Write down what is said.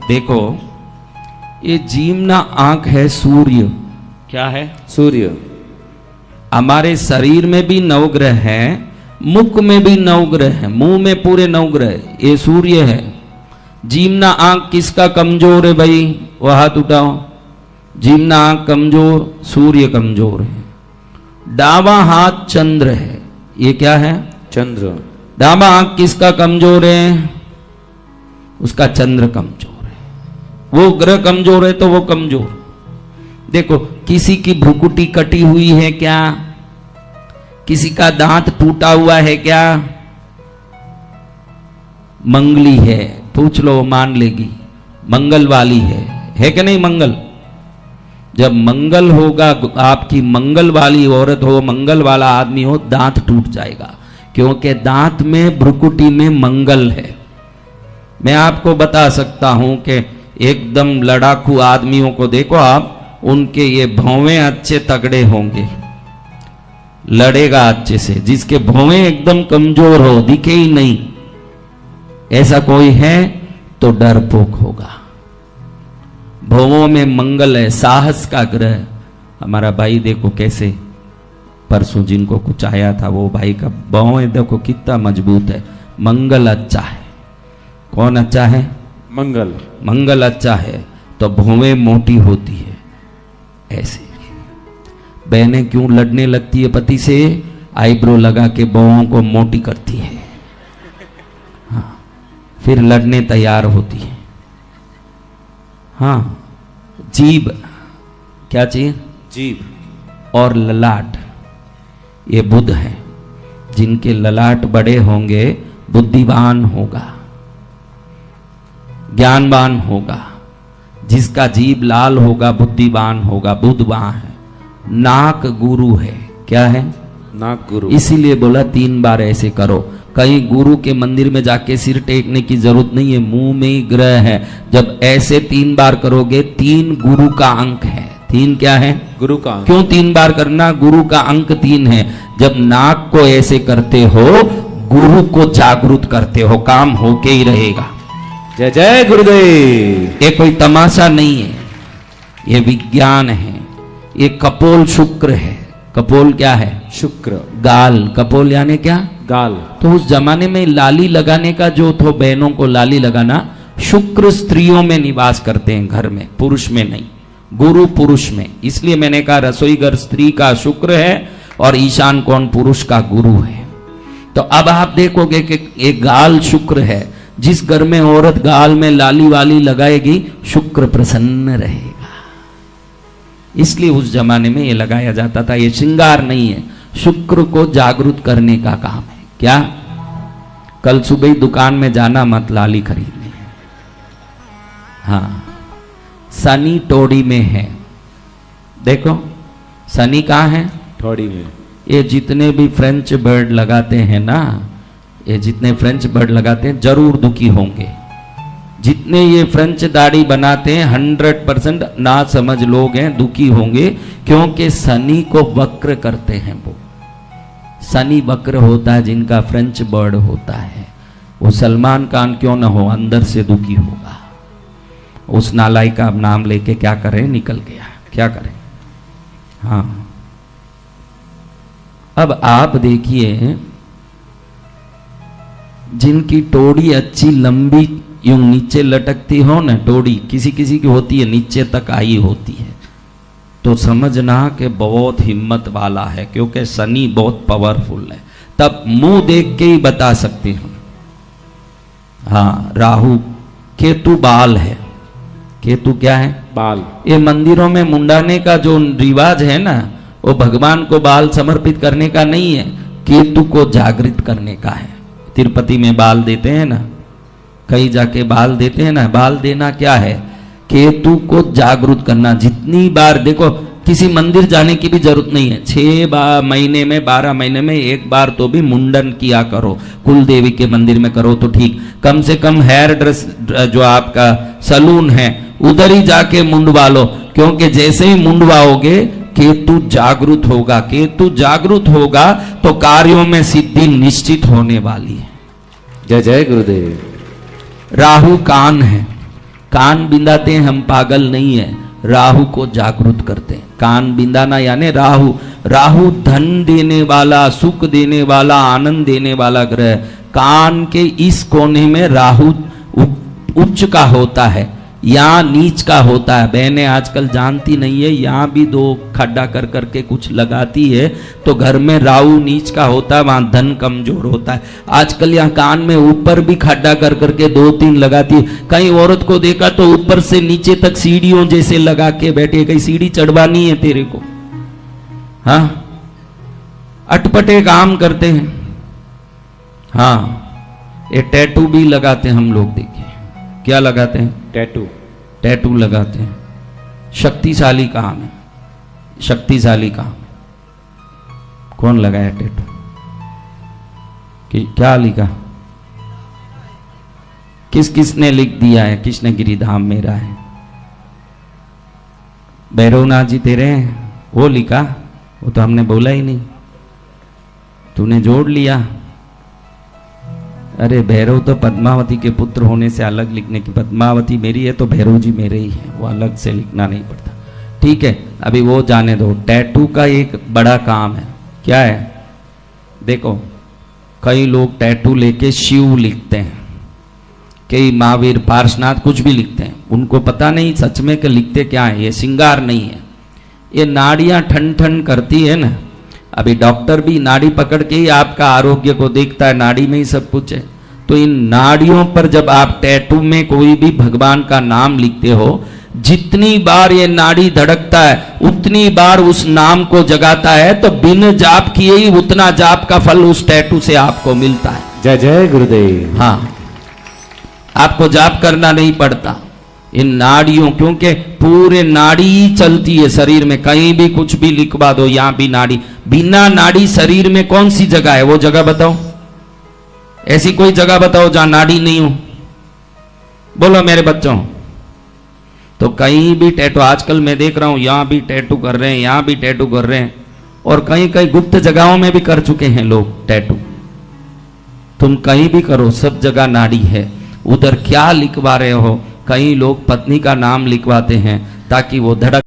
देखो ये जीवना आंख है सूर्य। क्या है? सूर्य। हमारे शरीर में भी नवग्रह है, मुख में भी नवग्रह है, मुंह में पूरे नवग्रह, ये सूर्य है। जीवना आंख किसका कमजोर है भाई? वह हाथ उठाओ। जीवना आंख कमजोर, सूर्य कमजोर है। डाबा हाथ चंद्र है। ये क्या है? चंद्र। डाबा आंख किसका कमजोर है? उसका चंद्र कमजोर है। वो ग्रह कमजोर है तो वो कमजोर। देखो किसी की भ्रुकुटी कटी हुई है क्या? किसी का दांत टूटा हुआ है क्या? मंगली है, पूछ लो मान लेगी। मंगल वाली है कि नहीं? मंगल, जब मंगल होगा, आपकी मंगल वाली औरत हो, मंगल वाला आदमी हो, दांत टूट जाएगा, क्योंकि दांत में भ्रुकुटी में मंगल है। मैं आपको बता सकता हूं कि एकदम लड़ाकू आदमियों को देखो आप, उनके ये भौवें अच्छे तगड़े होंगे, लड़ेगा अच्छे से। जिसके भौवें एकदम कमजोर हो, दिखे ही नहीं, ऐसा कोई है तो डरपोक होगा। भौवों में मंगल है, साहस का ग्रह। हमारा भाई देखो कैसे, परसों जिनको कुछ आया था, वो भाई का भौवें देखो कितना मजबूत है। मंगल अच्छा है। कौन अच्छा है? मंगल। मंगल अच्छा है तो भौवें मोटी होती है। ऐसे बहनें क्यों लड़ने लगती है पति से? आईब्रो लगा के बहुओं को मोटी करती है, हाँ, फिर लड़ने तैयार होती है। हाँ, जीभ, क्या चाहिए? जीभ और ललाट, ये बुध है। जिनके ललाट बड़े होंगे बुद्धिवान होगा, ज्ञानवान होगा। जिसका जीभ लाल होगा बुद्धिवान होगा, बुधवान है। नाक गुरु है। क्या है? नाक गुरु। इसीलिए बोला 3 बार ऐसे करो। कहीं गुरु के मंदिर में जाके सिर टेकने की जरूरत नहीं है, मुंह में ही ग्रह है। जब ऐसे 3 बार करोगे, 3 गुरु का अंक है। 3 क्या है? गुरु का अंक। क्यों 3 बार करना? गुरु का अंक 3 है। जब नाक को ऐसे करते हो, गुरु को जागृत करते हो, काम होके ही रहेगा। जय जय गुरुदेव। ये कोई तमाशा नहीं है, ये विज्ञान है। ये कपोल शुक्र है। कपोल क्या है? शुक्र। गाल, कपोल यानी क्या? गाल। तो उस जमाने में लाली लगाने का जो थो, बहनों को लाली लगाना, शुक्र स्त्रियों में निवास करते हैं घर में, पुरुष में नहीं, गुरु पुरुष में। इसलिए मैंने कहा रसोई घर स्त्री का शुक्र है और ईशान कोण पुरुष का गुरु है। तो अब आप देखोगे कि एक गाल शुक्र है। जिस घर में औरत गाल में लाली वाली लगाएगी, शुक्र प्रसन्न रहेगा। इसलिए उस जमाने में ये लगाया जाता था। ये श्रृंगार नहीं है, शुक्र को जागृत करने का काम है। क्या? कल सुबह ही दुकान में जाना मत लाली खरीदने। हाँ, शनि टोड़ी में है। देखो शनि कहाँ है? टोड़ी में। ये जितने भी फ्रेंच बर्ड लगाते हैं ना, ये जितने फ्रेंच बर्ड लगाते हैं जरूर दुखी होंगे। जितने ये फ्रेंच दाढ़ी बनाते हैं 100% ना समझ लोग हैं, दुखी होंगे, क्योंकि शनि को वक्र करते हैं। वो शनि वक्र होता है जिनका फ्रेंच बर्ड होता है। वो सलमान खान क्यों ना हो, अंदर से दुखी होगा। उस नालाई का नाम लेके क्या करें, निकल गया, क्या करें। हाँ, अब आप देखिए, जिनकी टोड़ी अच्छी लंबी यूं नीचे लटकती हो ना, टोड़ी किसी किसी की होती है नीचे तक आई होती है, तो समझना कि बहुत हिम्मत वाला है, क्योंकि शनि बहुत पावरफुल है। तब मुंह देख के ही बता सकते हो। हाँ, राहु, केतु बाल है। केतु क्या है? बाल। ये मंदिरों में मुंडाने का जो रिवाज है ना, वो भगवान को बाल समर्पित करने का नहीं है, केतु को जागृत करने का है। तिरुपति में बाल देते हैं ना, कहीं जाके बाल देते हैं ना। बाल देना क्या है? केतु को जागृत करना। जितनी बार देखो, किसी मंदिर जाने की भी जरूरत नहीं है। 6 महीने में, 12 महीने में एक बार तो भी मुंडन किया करो। कुल देवी के मंदिर में करो तो ठीक, कम से कम हेयर ड्रेस जो आपका सलून है उधर ही जाके मुंडवा लो, क्योंकि जैसे ही मुंडवाओगे केतु जागृत होगा। केतु जागृत होगा तो कार्यों में सिद्धि निश्चित होने वाली है। जय जय गुरुदेव। राहु कान है। कान बिंदाते हैं हम पागल नहीं है, राहु को जागृत करते हैं। कान बिंदाना यानी राहु, राहु धन देने वाला, सुख देने वाला, आनंद देने वाला ग्रह। कान के इस कोने में राहु उच्च का होता है, यहाँ नीच का होता है। बहनें आजकल जानती नहीं है, यहाँ भी 2 खड्डा कर करके कुछ लगाती है तो घर में राहु नीच का होता है, वहां धन कमजोर होता है। आजकल यहाँ कान में ऊपर भी खड्डा कर करके 2-3 लगाती है। कहीं औरत को देखा तो ऊपर से नीचे तक सीढ़ियों जैसे लगा के बैठे, कहीं सीढ़ी चढ़वानी है तेरे को, हाँ, अटपटे काम करते हैं। हाँ, ये टैटू भी लगाते हैं हम लोग, देखिए क्या लगाते हैं, टैटू, टैटू लगाते हैं। शक्तिशाली काम है, शक्तिशाली काम। कौन लगाया टैटू, कि क्या लिखा, किस किसने लिख दिया है, कृष्णगिरी धाम मेरा है, भैरवनाथ जी तेरे हैं, वो लिखा, वो तो हमने बोला ही नहीं, तूने जोड़ लिया। अरे भैरव तो पद्मावती के पुत्र होने से अलग लिखने की, पद्मावती मेरी है तो भैरव जी मेरे ही है, वो अलग से लिखना नहीं पड़ता। ठीक है, अभी वो जाने दो। टैटू का एक बड़ा काम है, क्या है, देखो कई लोग टैटू लेके शिव लिखते हैं, कई महावीर, पार्शनाथ, कुछ भी लिखते हैं। उनको पता नहीं सच में कि लिखते क्या है, ये श्रृंगार नहीं है, ये नाड़ियां ठन ठन करती है ना। अभी डॉक्टर भी नाड़ी पकड़ के ही आपका आरोग्य को देखता है, नाड़ी में ही सब कुछ है। तो इन नाड़ियों पर जब आप टैटू में कोई भी भगवान का नाम लिखते हो, जितनी बार ये नाड़ी धड़कता है उतनी बार उस नाम को जगाता है, तो बिन जाप किए ही उतना जाप का फल उस टैटू से आपको मिलता है। जय जय गुरुदेव। हाँ, आपको जाप करना नहीं पड़ता इन नाड़ियों, क्योंकि पूरे नाड़ी चलती है शरीर में, कहीं भी कुछ भी लिखवा दो, यहां भी नाड़ी। बिना नाड़ी शरीर में कौन सी जगह है, वो जगह बताओ, ऐसी कोई जगह बताओ जहां नाड़ी नहीं हो, बोलो मेरे बच्चों। तो कहीं भी टैटू, आजकल मैं देख रहा हूं यहां भी टैटू कर रहे हैं, यहां भी टैटू कर रहे हैं, और कहीं कहीं गुप्त जगहों में भी कर चुके हैं लोग टैटू। तुम कहीं भी करो, सब जगह नाड़ी है। उधर क्या लिखवा रहे हो, कई लोग पत्नी का नाम लिखवाते हैं ताकि वो धड़क